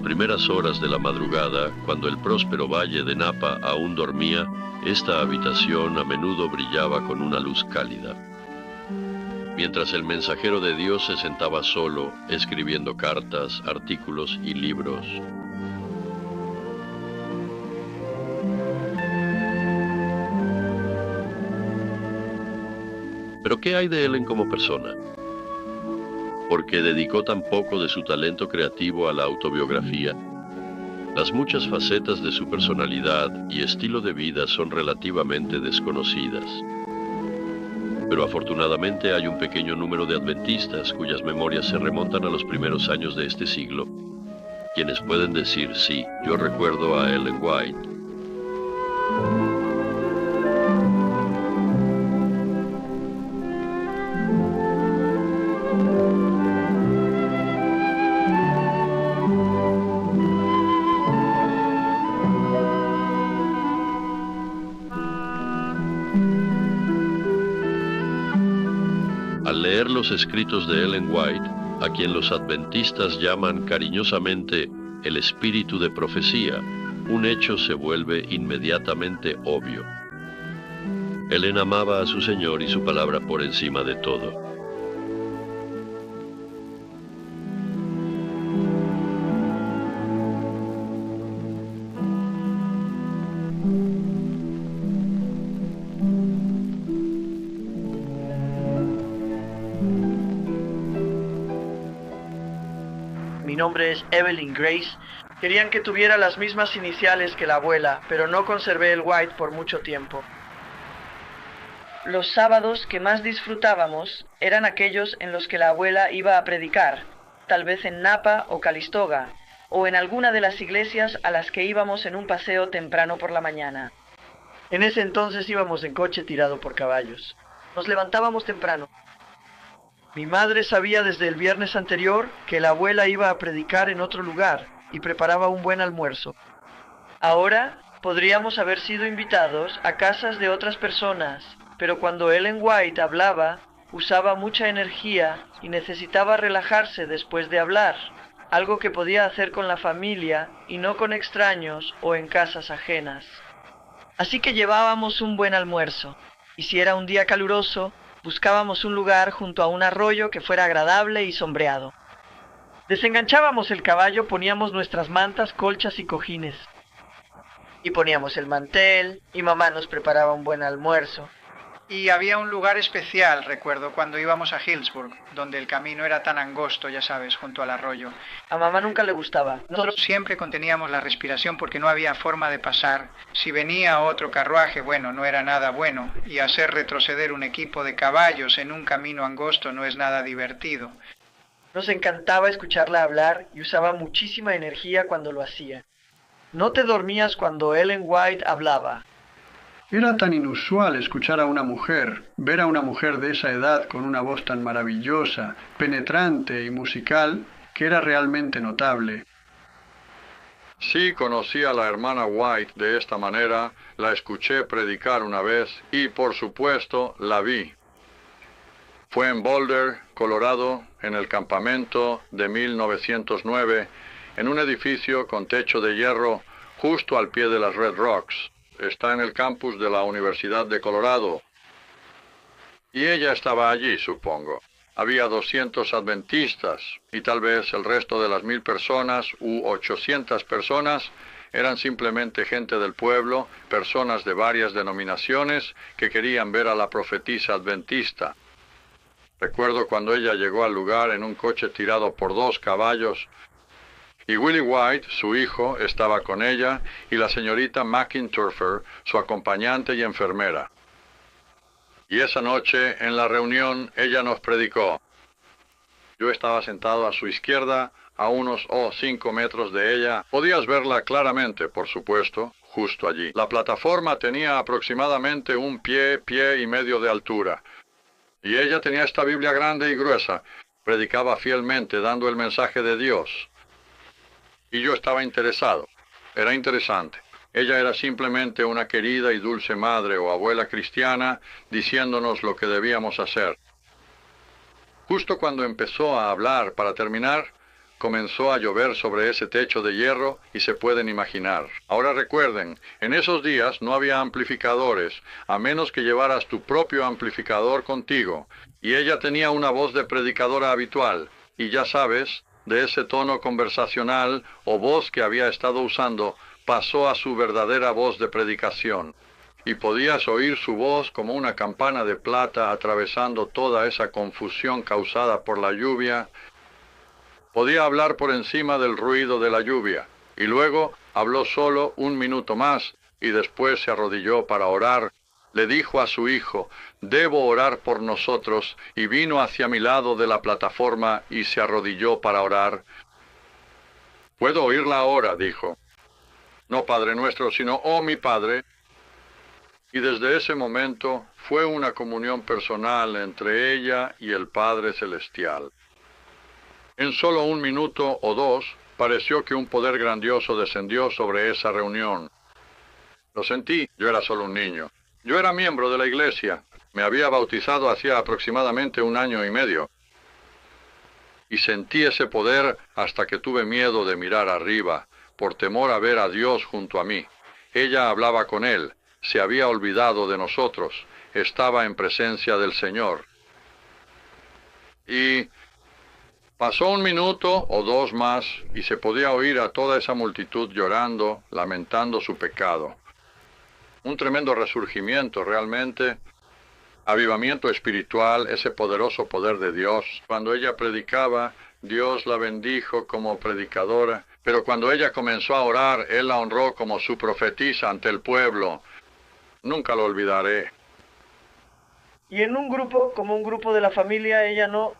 primeras horas de la madrugada, cuando el próspero valle de Napa aún dormía, esta habitación a menudo brillaba con una luz cálida. Mientras el mensajero de Dios se sentaba solo, escribiendo cartas, artículos y libros. Pero ¿qué hay de Ellen como persona? Porque dedicó tan poco de su talento creativo a la autobiografía. Las muchas facetas de su personalidad y estilo de vida son relativamente desconocidas. Pero afortunadamente hay un pequeño número de adventistas cuyas memorias se remontan a los primeros años de este siglo, quienes pueden decir, sí, yo recuerdo a Ellen White. Al leer los escritos de Ellen White, a quien los adventistas llaman cariñosamente el espíritu de profecía, un hecho se vuelve inmediatamente obvio. Ellen amaba a su Señor y su palabra por encima de todo. Mi nombre es Evelyn Grace. Querían que tuviera las mismas iniciales que la abuela, pero no conservé el White por mucho tiempo. Los sábados que más disfrutábamos eran aquellos en los que la abuela iba a predicar, tal vez en Napa o Calistoga, o en alguna de las iglesias a las que íbamos en un paseo temprano por la mañana. En ese entonces íbamos en coche tirado por caballos. Nos levantábamos temprano. Mi madre sabía desde el viernes anterior que la abuela iba a predicar en otro lugar y preparaba un buen almuerzo. Ahora podríamos haber sido invitados a casas de otras personas, pero cuando Ellen White hablaba, usaba mucha energía y necesitaba relajarse después de hablar, algo que podía hacer con la familia y no con extraños o en casas ajenas. Así que llevábamos un buen almuerzo, y si era un día caluroso, buscábamos un lugar junto a un arroyo que fuera agradable y sombreado. Desenganchábamos el caballo, poníamos nuestras mantas, colchas y cojines. Y poníamos el mantel, y mamá nos preparaba un buen almuerzo. Y había un lugar especial, recuerdo, cuando íbamos a Hillsburg, donde el camino era tan angosto, ya sabes, junto al arroyo. A mamá nunca le gustaba. Nosotros siempre conteníamos la respiración porque no había forma de pasar. Si venía otro carruaje, bueno, no era nada bueno. Y hacer retroceder un equipo de caballos en un camino angosto no es nada divertido. Nos encantaba escucharla hablar y usaba muchísima energía cuando lo hacía. No te dormías cuando Ellen White hablaba. Era tan inusual escuchar a una mujer, ver a una mujer de esa edad con una voz tan maravillosa, penetrante y musical, que era realmente notable. Sí, conocí a la hermana White de esta manera, la escuché predicar una vez y, por supuesto, la vi. Fue en Boulder, Colorado, en el campamento de 1909, en un edificio con techo de hierro justo al pie de las Red Rocks. Está en el campus de la Universidad de Colorado. Y ella estaba allí, supongo. Había 200 adventistas, y tal vez el resto de las 1000 personas u 800 personas eran simplemente gente del pueblo, personas de varias denominaciones que querían ver a la profetisa adventista. Recuerdo cuando ella llegó al lugar en un coche tirado por 2 caballos, y Willie White, su hijo, estaba con ella, y la señorita McInturfer, su acompañante y enfermera. Y esa noche, en la reunión, ella nos predicó. Yo estaba sentado a su izquierda, a unos 5 metros de ella. Podías verla claramente, por supuesto, justo allí. La plataforma tenía aproximadamente 1 pie y medio de altura. Y ella tenía esta Biblia grande y gruesa. Predicaba fielmente, dando el mensaje de Dios. Y yo estaba interesado. Era interesante. Ella era simplemente una querida y dulce madre o abuela cristiana diciéndonos lo que debíamos hacer. Justo cuando empezó a hablar, para terminar, comenzó a llover sobre ese techo de hierro y se pueden imaginar. Ahora recuerden, en esos días no había amplificadores, a menos que llevaras tu propio amplificador contigo, y ella tenía una voz de predicadora habitual, y ya sabes, de ese tono conversacional o voz que había estado usando, pasó a su verdadera voz de predicación. Y podías oír su voz como una campana de plata atravesando toda esa confusión causada por la lluvia. Podía hablar por encima del ruido de la lluvia, y luego habló solo un minuto más, y después se arrodilló para orar. Le dijo a su hijo, «Debo orar por nosotros», y vino hacia mi lado de la plataforma y se arrodilló para orar. «Puedo oírla ahora», dijo. «No Padre nuestro, sino, oh mi Padre». Y desde ese momento fue una comunión personal entre ella y el Padre Celestial. En solo un minuto o dos, pareció que un poder grandioso descendió sobre esa reunión. Lo sentí, yo era solo un niño. Yo era miembro de la iglesia. Me había bautizado hacía aproximadamente 1 año y medio. Y sentí ese poder hasta que tuve miedo de mirar arriba, por temor a ver a Dios junto a mí. Ella hablaba con Él. Se había olvidado de nosotros, estaba en presencia del Señor. Y pasó 1 minuto o 2 más, y se podía oír a toda esa multitud llorando, lamentando su pecado. Un tremendo resurgimiento realmente, avivamiento espiritual, ese poderoso poder de Dios. Cuando ella predicaba, Dios la bendijo como predicadora, pero cuando ella comenzó a orar, Él la honró como su profetisa ante el pueblo. Nunca lo olvidaré. Y en un grupo, como un grupo de la familia, ella no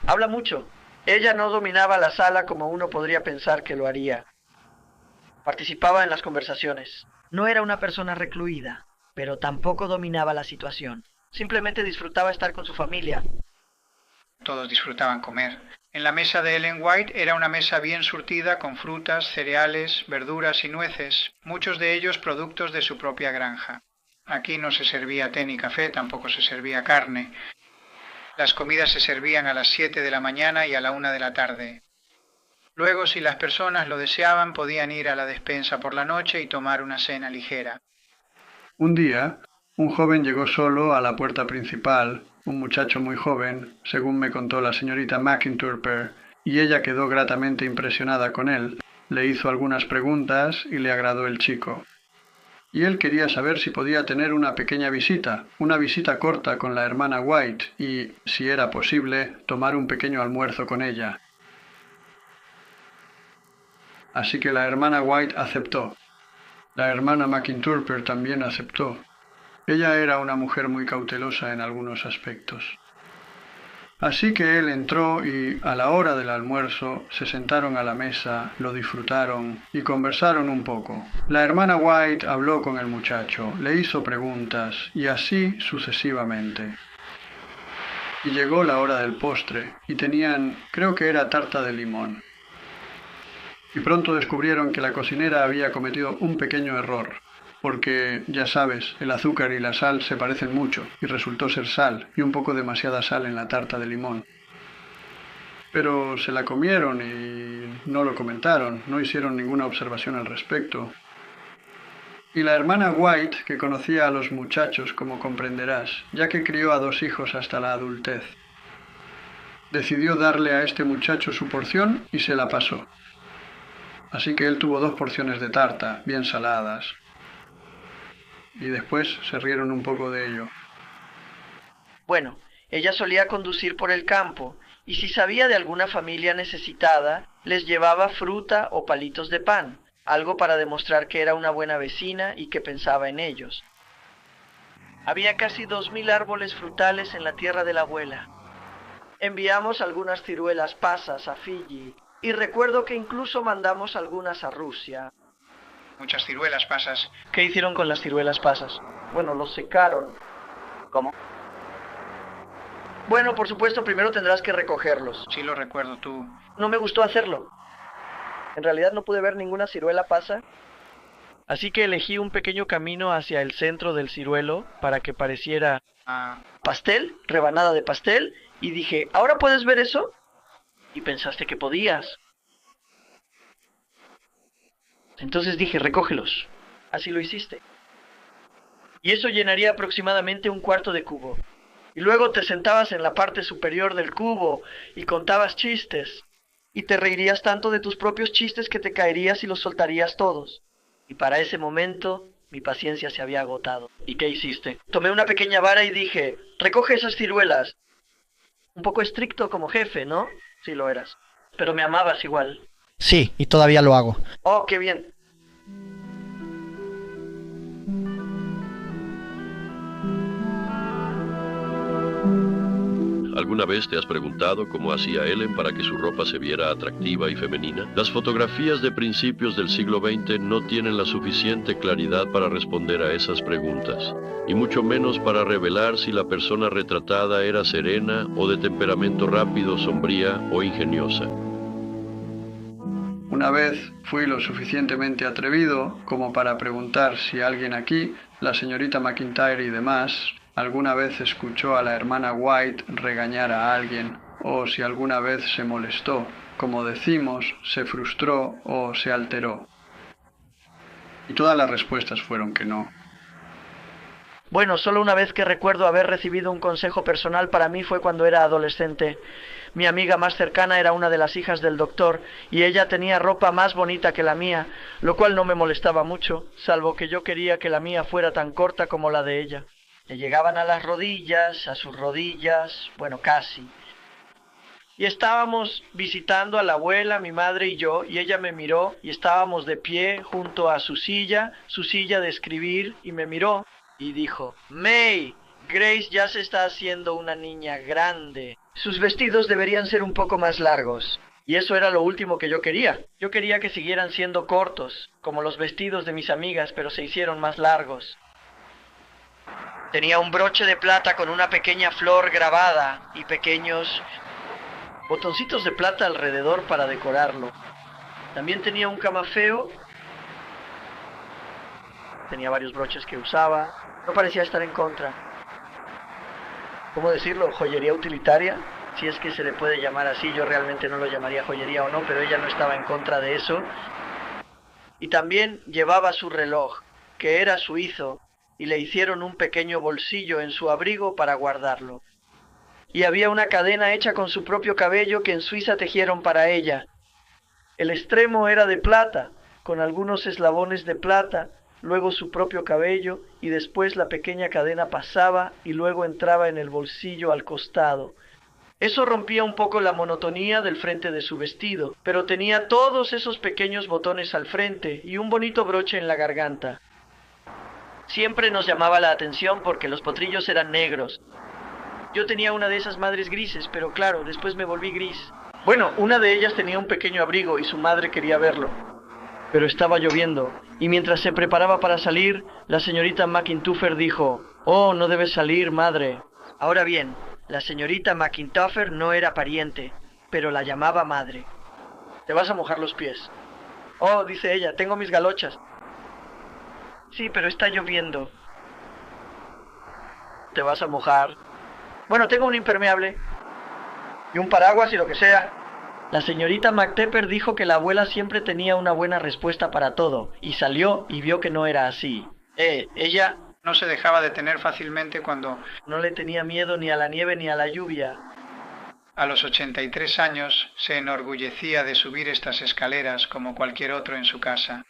habla mucho. Ella no dominaba la sala como uno podría pensar que lo haría. Participaba en las conversaciones. No era una persona recluida, pero tampoco dominaba la situación. Simplemente disfrutaba estar con su familia. Todos disfrutaban comer. En la mesa de Ellen White era una mesa bien surtida con frutas, cereales, verduras y nueces, muchos de ellos productos de su propia granja. Aquí no se servía té ni café, tampoco se servía carne. Las comidas se servían a las 7 de la mañana y a la 1 de la tarde. Luego, si las personas lo deseaban, podían ir a la despensa por la noche y tomar una cena ligera. Un día, un joven llegó solo a la puerta principal, un muchacho muy joven, según me contó la señorita McInturper, y ella quedó gratamente impresionada con él. Le hizo algunas preguntas y le agradó el chico. Y él quería saber si podía tener una pequeña visita, una visita corta con la hermana White y, si era posible, tomar un pequeño almuerzo con ella. Así que la hermana White aceptó. La hermana McInturper también aceptó. Ella era una mujer muy cautelosa en algunos aspectos. Así que él entró y, a la hora del almuerzo, se sentaron a la mesa, lo disfrutaron y conversaron un poco. La hermana White habló con el muchacho, le hizo preguntas y así sucesivamente. Y llegó la hora del postre y tenían, creo que era tarta de limón. Y pronto descubrieron que la cocinera había cometido un pequeño error. Porque, ya sabes, el azúcar y la sal se parecen mucho, y resultó ser sal, y un poco demasiada sal en la tarta de limón. Pero se la comieron y no lo comentaron, no hicieron ninguna observación al respecto. Y la hermana White, que conocía a los muchachos, como comprenderás, ya que crió a 2 hijos hasta la adultez, decidió darle a este muchacho su porción y se la pasó. Así que él tuvo 2 porciones de tarta, bien saladas. Y después se rieron un poco de ello. Bueno, ella solía conducir por el campo, y si sabía de alguna familia necesitada, les llevaba fruta o palitos de pan, algo para demostrar que era una buena vecina y que pensaba en ellos. Había casi 2000 árboles frutales en la tierra de la abuela. Enviamos algunas ciruelas pasas a Fiji, y recuerdo que incluso mandamos algunas a Rusia. Muchas ciruelas pasas. ¿Qué hicieron con las ciruelas pasas? Bueno, los secaron. ¿Cómo? Bueno, por supuesto, primero tendrás que recogerlos. Sí lo recuerdo tú. No me gustó hacerlo. En realidad no pude ver ninguna ciruela pasa. Así que elegí un pequeño camino hacia el centro del ciruelo para que pareciera pastel, rebanada de pastel, y dije, ¿ahora puedes ver eso? Y pensaste que podías. Entonces dije, recógelos. Así lo hiciste. Y eso llenaría aproximadamente un cuarto de cubo. Y luego te sentabas en la parte superior del cubo y contabas chistes. Y te reirías tanto de tus propios chistes que te caerías y los soltarías todos. Y para ese momento mi paciencia se había agotado. ¿Y qué hiciste? Tomé una pequeña vara y dije, recoge esas ciruelas. Un poco estricto como jefe, ¿no? Sí lo eras. Pero me amabas igual. Sí, y todavía lo hago. Oh, qué bien. ¿Alguna vez te has preguntado cómo hacía Ellen para que su ropa se viera atractiva y femenina? Las fotografías de principios del siglo XX no tienen la suficiente claridad para responder a esas preguntas, y mucho menos para revelar si la persona retratada era serena o de temperamento rápido, sombría o ingeniosa. Una vez fui lo suficientemente atrevido como para preguntar si alguien aquí, la señorita McIntyre y demás, alguna vez escuchó a la hermana White regañar a alguien, o si alguna vez se molestó, como decimos, se frustró o se alteró. Y todas las respuestas fueron que no. Bueno, solo una vez que recuerdo haber recibido un consejo personal para mí fue cuando era adolescente. Mi amiga más cercana era una de las hijas del doctor, y ella tenía ropa más bonita que la mía, lo cual no me molestaba mucho, salvo que yo quería que la mía fuera tan corta como la de ella. Le llegaban a las rodillas, a sus rodillas, bueno, casi. Y estábamos visitando a la abuela, mi madre y yo, y ella me miró, y estábamos de pie junto a su silla de escribir, y me miró, y dijo, May, Grace ya se está haciendo una niña grande. Sus vestidos deberían ser un poco más largos. Y eso era lo último que yo quería. Yo quería que siguieran siendo cortos, como los vestidos de mis amigas, pero se hicieron más largos. Tenía un broche de plata con una pequeña flor grabada y pequeños botoncitos de plata alrededor para decorarlo. También tenía un camafeo. Tenía varios broches que usaba. No parecía estar en contra. ¿Cómo decirlo? ¿Joyería utilitaria? Si es que se le puede llamar así. Yo realmente no lo llamaría joyería o no, pero ella no estaba en contra de eso. Y también llevaba su reloj, que era suizo, y le hicieron un pequeño bolsillo en su abrigo para guardarlo. Y había una cadena hecha con su propio cabello que en Suiza tejieron para ella. El extremo era de plata, con algunos eslabones de plata, luego su propio cabello, y después la pequeña cadena pasaba y luego entraba en el bolsillo al costado. Eso rompía un poco la monotonía del frente de su vestido, pero tenía todos esos pequeños botones al frente y un bonito broche en la garganta. Siempre nos llamaba la atención porque los potrillos eran negros. Yo tenía una de esas madres grises, pero claro, después me volví gris. Bueno, una de ellas tenía un pequeño abrigo y su madre quería verlo. Pero estaba lloviendo, y mientras se preparaba para salir, la señorita McIntyre dijo, «Oh, no debes salir, madre». Ahora bien, la señorita McIntyre no era pariente, pero la llamaba madre. «Te vas a mojar los pies». «Oh», dice ella, «tengo mis galochas». «Sí, pero está lloviendo». «Te vas a mojar». «Bueno, tengo un impermeable y un paraguas y lo que sea». La señorita McTepper dijo que la abuela siempre tenía una buena respuesta para todo, y salió y vio que no era así. Ella No se dejaba detener fácilmente cuando, no le tenía miedo ni a la nieve ni a la lluvia. a los 83 años, se enorgullecía de subir estas escaleras como cualquier otro en su casa.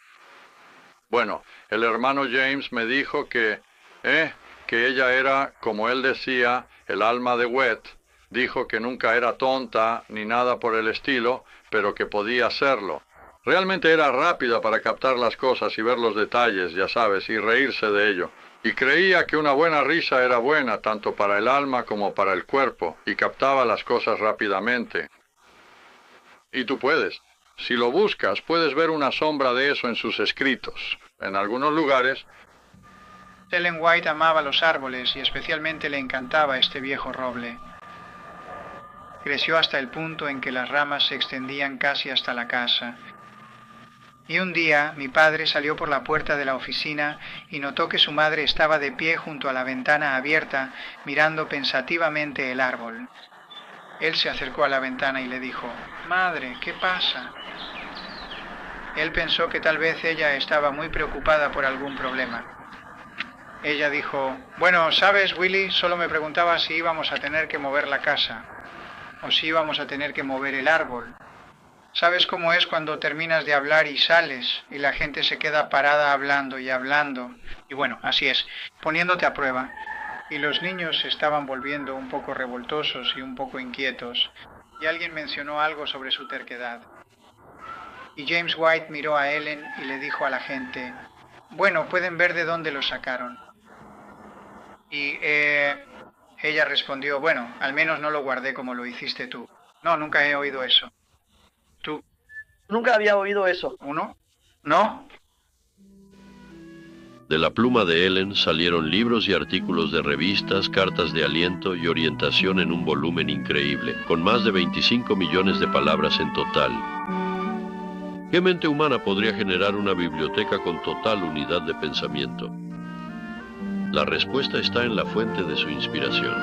Bueno, el hermano James me dijo que ella era, como él decía, el alma de Wet. Dijo que nunca era tonta ni nada por el estilo, pero que podía hacerlo. Realmente era rápida para captar las cosas y ver los detalles, ya sabes, y reírse de ello. Y creía que una buena risa era buena tanto para el alma como para el cuerpo, y captaba las cosas rápidamente. Y tú puedes. Si lo buscas, puedes ver una sombra de eso en sus escritos. En algunos lugares. Ellen White amaba los árboles y especialmente le encantaba este viejo roble. Creció hasta el punto en que las ramas se extendían casi hasta la casa. Y un día mi padre salió por la puerta de la oficina y notó que su madre estaba de pie junto a la ventana abierta, mirando pensativamente el árbol. Él se acercó a la ventana y le dijo, «Madre, ¿qué pasa?» Él pensó que tal vez ella estaba muy preocupada por algún problema. Ella dijo, «Bueno, sabes, Willy, solo me preguntaba si íbamos a tener que mover la casa, o si íbamos a tener que mover el árbol. ¿Sabes cómo es cuando terminas de hablar y sales, y la gente se queda parada hablando y hablando? Y bueno, así es, poniéndote a prueba». Y los niños se estaban volviendo un poco revoltosos y un poco inquietos, y alguien mencionó algo sobre su terquedad. Y James White miró a Ellen y le dijo a la gente, «Bueno, pueden ver de dónde lo sacaron». Y ella respondió, «Bueno, al menos no lo guardé como lo hiciste tú». «No, nunca he oído eso». «¿Tú? Nunca había oído eso. ¿Uno? ¿No?» De la pluma de Ellen salieron libros y artículos de revistas, cartas de aliento y orientación en un volumen increíble, con más de 25 millones de palabras en total. ¿Qué mente humana podría generar una biblioteca con total unidad de pensamiento? La respuesta está en la fuente de su inspiración.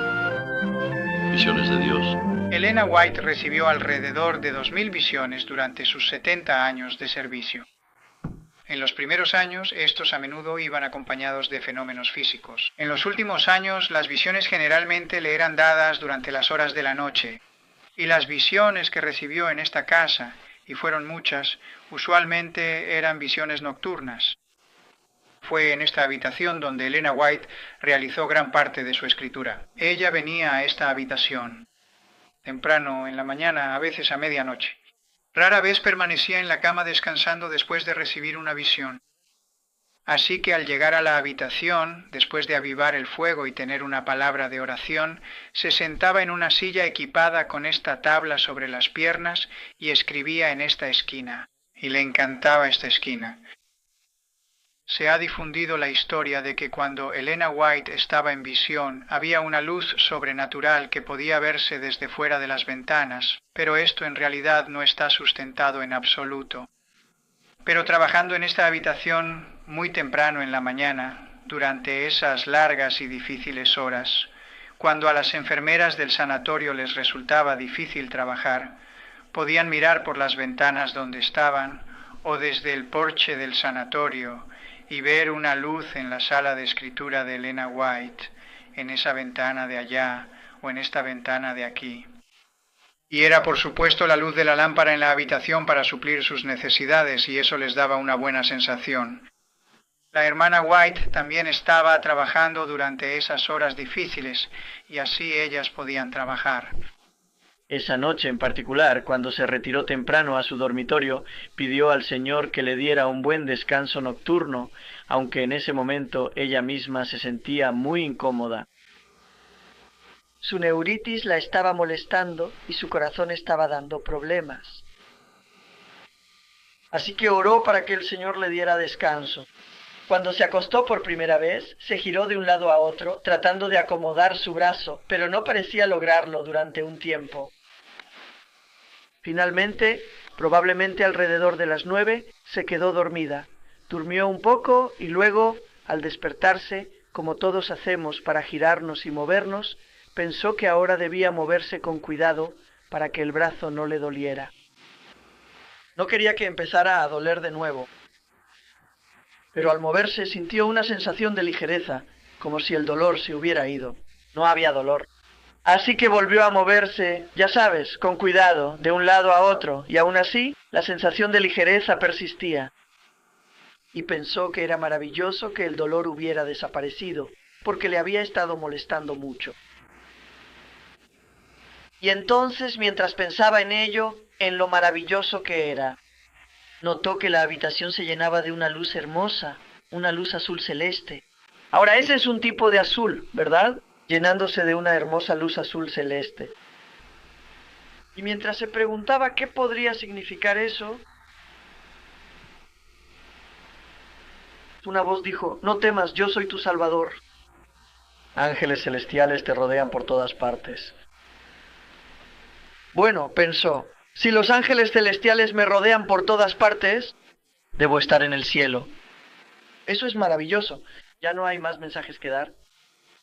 Visiones de Dios. Elena White recibió alrededor de 2000 visiones durante sus 70 años de servicio. En los primeros años, estos a menudo iban acompañados de fenómenos físicos. En los últimos años, las visiones generalmente le eran dadas durante las horas de la noche, y las visiones que recibió en esta casa, y fueron muchas, usualmente eran visiones nocturnas. Fue en esta habitación donde Elena White realizó gran parte de su escritura. Ella venía a esta habitación temprano en la mañana, a veces a medianoche. Rara vez permanecía en la cama descansando después de recibir una visión. Así que al llegar a la habitación, después de avivar el fuego y tener una palabra de oración, se sentaba en una silla equipada con esta tabla sobre las piernas y escribía en esta esquina. Y le encantaba esta esquina. Se ha difundido la historia de que cuando Elena White estaba en visión, había una luz sobrenatural que podía verse desde fuera de las ventanas, pero esto en realidad no está sustentado en absoluto. Pero trabajando en esta habitación muy temprano en la mañana, durante esas largas y difíciles horas, cuando a las enfermeras del sanatorio les resultaba difícil trabajar, podían mirar por las ventanas donde estaban o desde el porche del sanatorio y ver una luz en la sala de escritura de Elena White, en esa ventana de allá o en esta ventana de aquí. Y era por supuesto la luz de la lámpara en la habitación para suplir sus necesidades, y eso les daba una buena sensación. La hermana White también estaba trabajando durante esas horas difíciles, y así ellas podían trabajar. Esa noche en particular, cuando se retiró temprano a su dormitorio, pidió al Señor que le diera un buen descanso nocturno, aunque en ese momento ella misma se sentía muy incómoda. Su neuritis la estaba molestando y su corazón estaba dando problemas. Así que oró para que el Señor le diera descanso. Cuando se acostó por primera vez, se giró de un lado a otro, tratando de acomodar su brazo, pero no parecía lograrlo durante un tiempo. Finalmente, probablemente alrededor de las 9, se quedó dormida. Durmió un poco y luego, al despertarse, como todos hacemos para girarnos y movernos, pensó que ahora debía moverse con cuidado para que el brazo no le doliera. No quería que empezara a doler de nuevo, pero al moverse sintió una sensación de ligereza, como si el dolor se hubiera ido. No había dolor. Así que volvió a moverse, ya sabes, con cuidado, de un lado a otro, y aún así la sensación de ligereza persistía. Y pensó que era maravilloso que el dolor hubiera desaparecido, porque le había estado molestando mucho. Y entonces, mientras pensaba en ello, en lo maravilloso que era, notó que la habitación se llenaba de una luz hermosa, una luz azul celeste. Ahora, ese es un tipo de azul, ¿verdad? Llenándose de una hermosa luz azul celeste. Y mientras se preguntaba qué podría significar eso, una voz dijo, no temas, yo soy tu Salvador. Ángeles celestiales te rodean por todas partes. Bueno, pensó, si los ángeles celestiales me rodean por todas partes, debo estar en el cielo. Eso es maravilloso. Ya no hay más mensajes que dar.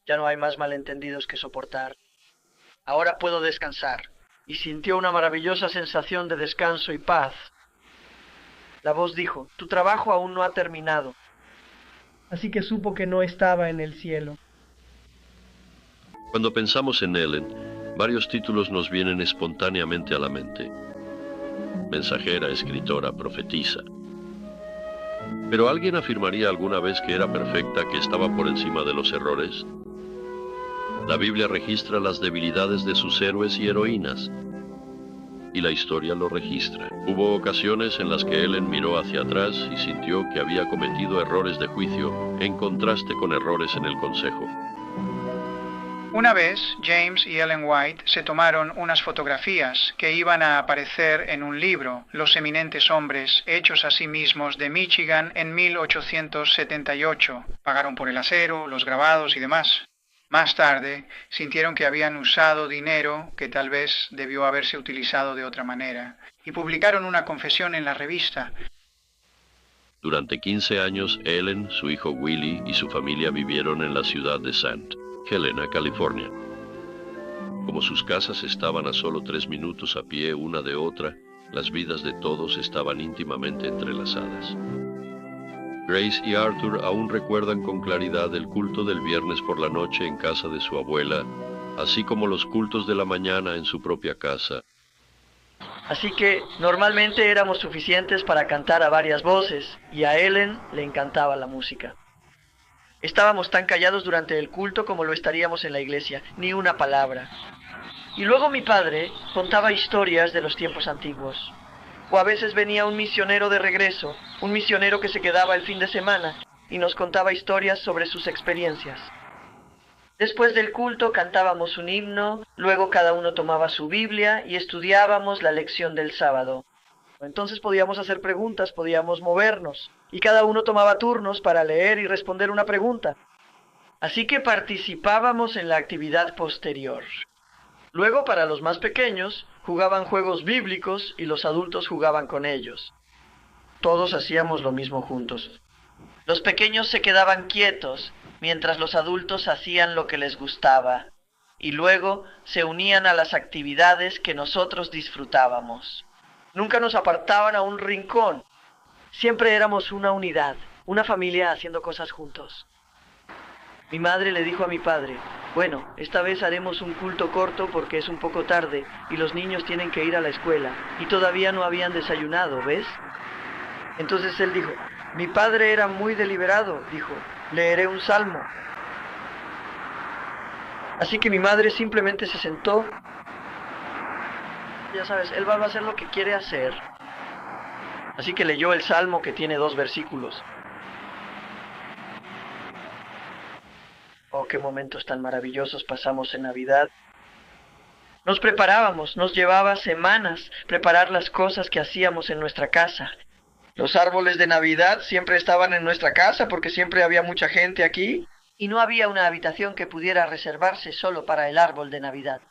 Ya no hay más malentendidos que soportar. Ahora puedo descansar. y sintió una maravillosa sensación de descanso y paz. La voz dijo, tu trabajo aún no ha terminado. Así que supo que no estaba en el cielo. Cuando pensamos en Ellen, varios títulos nos vienen espontáneamente a la mente. Mensajera, escritora, profetisa. ¿Pero alguien afirmaría alguna vez que era perfecta, que estaba por encima de los errores? La Biblia registra las debilidades de sus héroes y heroínas, y la historia lo registra. Hubo ocasiones en las que Ellen miró hacia atrás y sintió que había cometido errores de juicio en contraste con errores en el consejo. Una vez, James y Ellen White se tomaron unas fotografías que iban a aparecer en un libro, Los eminentes hombres hechos a sí mismos de Michigan en 1878. Pagaron por el acero, los grabados y demás. Más tarde, sintieron que habían usado dinero que tal vez debió haberse utilizado de otra manera, y publicaron una confesión en la revista. Durante 15 años, Ellen, su hijo Willie y su familia vivieron en la ciudad de St. Helena, California. Como sus casas estaban a solo 3 minutos a pie una de otra, las vidas de todos estaban íntimamente entrelazadas. Grace y Arthur aún recuerdan con claridad el culto del viernes por la noche en casa de su abuela, así como los cultos de la mañana en su propia casa. Así que normalmente éramos suficientes para cantar a varias voces, y a Ellen le encantaba la música. Estábamos tan callados durante el culto como lo estaríamos en la iglesia, ni una palabra. Y luego mi padre contaba historias de los tiempos antiguos. O a veces venía un misionero de regreso, un misionero que se quedaba el fin de semana, y nos contaba historias sobre sus experiencias. Después del culto cantábamos un himno, luego cada uno tomaba su Biblia y estudiábamos la lección del sábado. Entonces podíamos hacer preguntas, podíamos movernos, y cada uno tomaba turnos para leer y responder una pregunta. Así que participábamos en la actividad posterior. Luego, para los más pequeños, jugaban juegos bíblicos y los adultos jugaban con ellos. Todos hacíamos lo mismo juntos. Los pequeños se quedaban quietos, mientras los adultos hacían lo que les gustaba, y luego se unían a las actividades que nosotros disfrutábamos. Nunca nos apartaban a un rincón. Siempre éramos una unidad, una familia haciendo cosas juntos. Mi madre le dijo a mi padre, bueno, esta vez haremos un culto corto porque es un poco tarde y los niños tienen que ir a la escuela y todavía no habían desayunado, ¿ves? Entonces él dijo, mi padre era muy deliberado, dijo, leeré un salmo. Así que mi madre simplemente se sentó. Ya sabes, él va a hacer lo que quiere hacer. Así que leyó el Salmo que tiene 2 versículos. Oh, qué momentos tan maravillosos pasamos en Navidad. Nos preparábamos, nos llevaba semanas preparar las cosas que hacíamos en nuestra casa. Los árboles de Navidad siempre estaban en nuestra casa porque siempre había mucha gente aquí. Y no había una habitación que pudiera reservarse solo para el árbol de Navidad.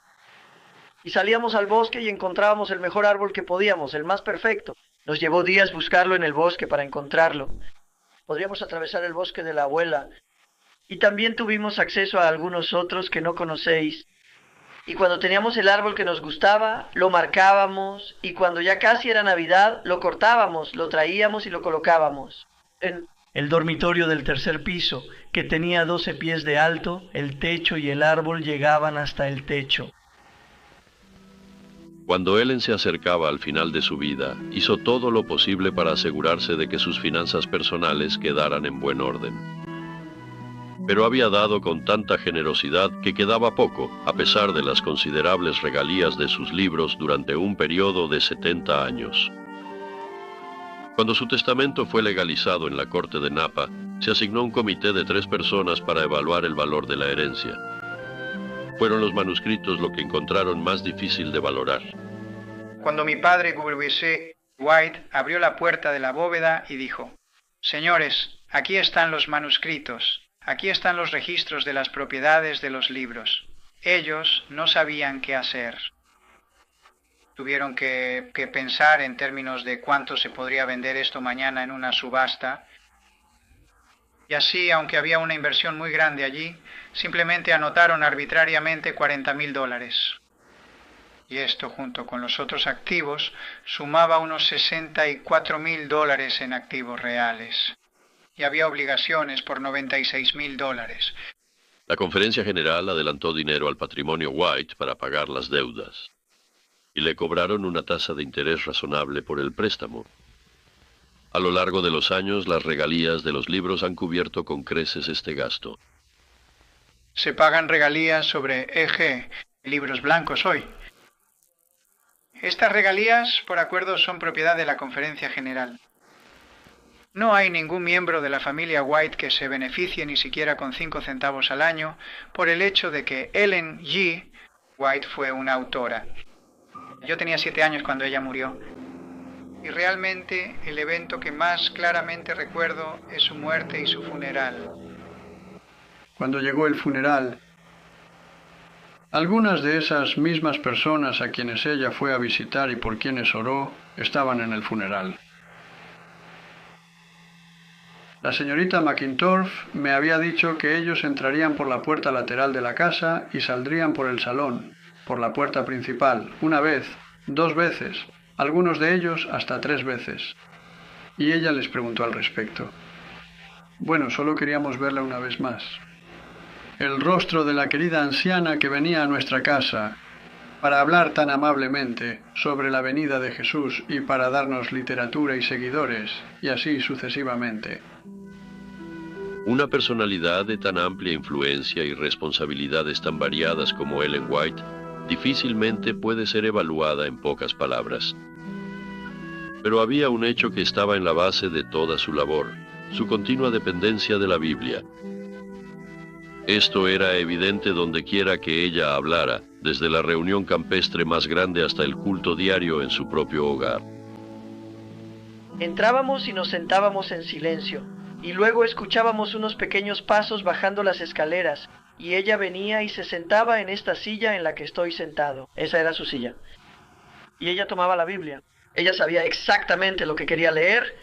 Y salíamos al bosque y encontrábamos el mejor árbol que podíamos, el más perfecto. Nos llevó días buscarlo en el bosque para encontrarlo. Podríamos atravesar el bosque de la abuela. Y también tuvimos acceso a algunos otros que no conocéis. Y cuando teníamos el árbol que nos gustaba, lo marcábamos. Y cuando ya casi era Navidad, lo cortábamos, lo traíamos y lo colocábamos. En el dormitorio del 3er piso, que tenía 12 pies de alto, el techo y el árbol llegaban hasta el techo. Cuando Ellen se acercaba al final de su vida, hizo todo lo posible para asegurarse de que sus finanzas personales quedaran en buen orden. Pero había dado con tanta generosidad que quedaba poco, a pesar de las considerables regalías de sus libros durante un periodo de 70 años. Cuando su testamento fue legalizado en la corte de Napa, se asignó un comité de 3 personas para evaluar el valor de la herencia. Fueron los manuscritos lo que encontraron más difícil de valorar. Cuando mi padre W.C. White abrió la puerta de la bóveda y dijo, señores, aquí están los manuscritos, aquí están los registros de las propiedades de los libros. Ellos no sabían qué hacer. Tuvieron que pensar en términos de cuánto se podría vender esto mañana en una subasta. Y así, aunque había una inversión muy grande allí, simplemente anotaron arbitrariamente $40,000. y esto junto con los otros activos sumaba unos $64,000 en activos reales. Y había obligaciones por $96,000. La conferencia general adelantó dinero al patrimonio White para pagar las deudas, y le cobraron una tasa de interés razonable por el préstamo. A lo largo de los años, las regalías de los libros han cubierto con creces este gasto. Se pagan regalías sobre EG, libros blancos hoy. Estas regalías, por acuerdo, son propiedad de la conferencia general. No hay ningún miembro de la familia White que se beneficie ni siquiera con 5 centavos al año por el hecho de que Ellen G. White fue una autora. Yo tenía 7 años cuando ella murió. Y realmente el evento que más claramente recuerdo es su muerte y su funeral. Cuando llegó el funeral, algunas de esas mismas personas a quienes ella fue a visitar y por quienes oró estaban en el funeral. La señorita McIntorff me había dicho que ellos entrarían por la puerta lateral de la casa y saldrían por el salón, por la puerta principal, una vez, 2 veces, algunos de ellos hasta 3 veces. Y ella les preguntó al respecto. Bueno, solo queríamos verla una vez más. El rostro de la querida anciana que venía a nuestra casa para hablar tan amablemente sobre la venida de Jesús y para darnos literatura y seguidores, y así sucesivamente. Una personalidad de tan amplia influencia y responsabilidades tan variadas como Ellen White difícilmente puede ser evaluada en pocas palabras. Pero había un hecho que estaba en la base de toda su labor, su continua dependencia de la Biblia. Esto era evidente donde quiera que ella hablara, desde la reunión campestre más grande hasta el culto diario en su propio hogar. Entrábamos y nos sentábamos en silencio, y luego escuchábamos unos pequeños pasos bajando las escaleras, y ella venía y se sentaba en esta silla en la que estoy sentado. Esa era su silla. Y ella tomaba la Biblia. Ella sabía exactamente lo que quería leer.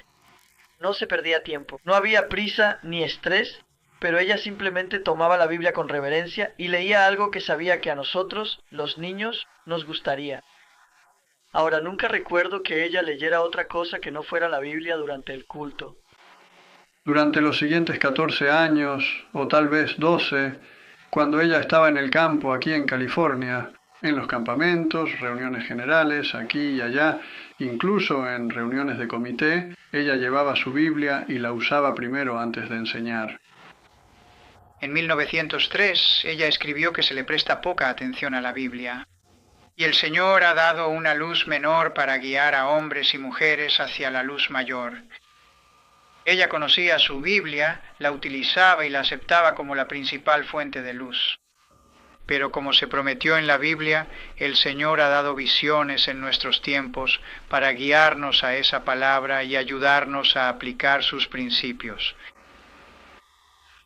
No se perdía tiempo. No había prisa ni estrés, pero ella simplemente tomaba la Biblia con reverencia y leía algo que sabía que a nosotros, los niños, nos gustaría. Ahora, nunca recuerdo que ella leyera otra cosa que no fuera la Biblia durante el culto. Durante los siguientes 14 años, o tal vez 12, cuando ella estaba en el campo aquí en California, en los campamentos, reuniones generales, aquí y allá, incluso en reuniones de comité, ella llevaba su Biblia y la usaba primero antes de enseñar. En 1903, ella escribió que se le presta poca atención a la Biblia. Y el Señor ha dado una luz menor para guiar a hombres y mujeres hacia la luz mayor. Ella conocía su Biblia, la utilizaba y la aceptaba como la principal fuente de luz. Pero como se prometió en la Biblia, el Señor ha dado visiones en nuestros tiempos para guiarnos a esa palabra y ayudarnos a aplicar sus principios.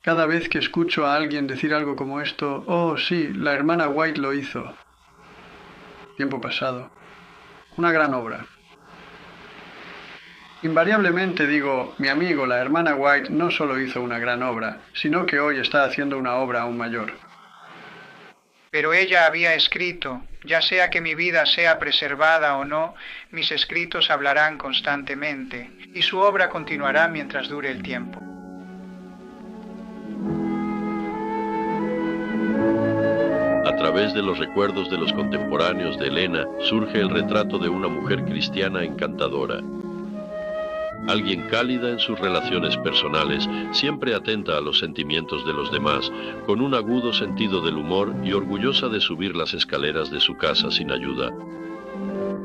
Cada vez que escucho a alguien decir algo como esto, oh sí, la hermana White lo hizo. Tiempo pasado. Una gran obra. Invariablemente digo, mi amigo, la hermana White no solo hizo una gran obra, sino que hoy está haciendo una obra aún mayor. Pero ella había escrito, ya sea que mi vida sea preservada o no, mis escritos hablarán constantemente, y su obra continuará mientras dure el tiempo. A través de los recuerdos de los contemporáneos de Elena surge el retrato de una mujer cristiana encantadora. Alguien cálida en sus relaciones personales, siempre atenta a los sentimientos de los demás, con un agudo sentido del humor y orgullosa de subir las escaleras de su casa sin ayuda.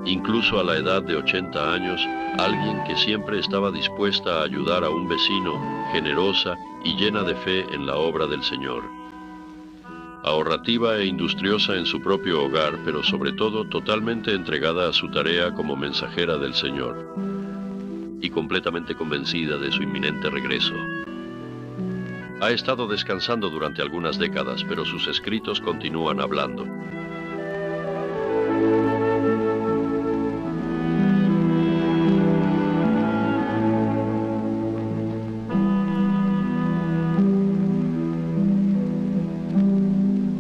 Incluso a la edad de 80 años, alguien que siempre estaba dispuesta a ayudar a un vecino, generosa y llena de fe en la obra del Señor. Ahorrativa e industriosa en su propio hogar, pero sobre todo totalmente entregada a su tarea como mensajera del Señor, y completamente convencida de su inminente regreso. Ha estado descansando durante algunas décadas, pero sus escritos continúan hablando.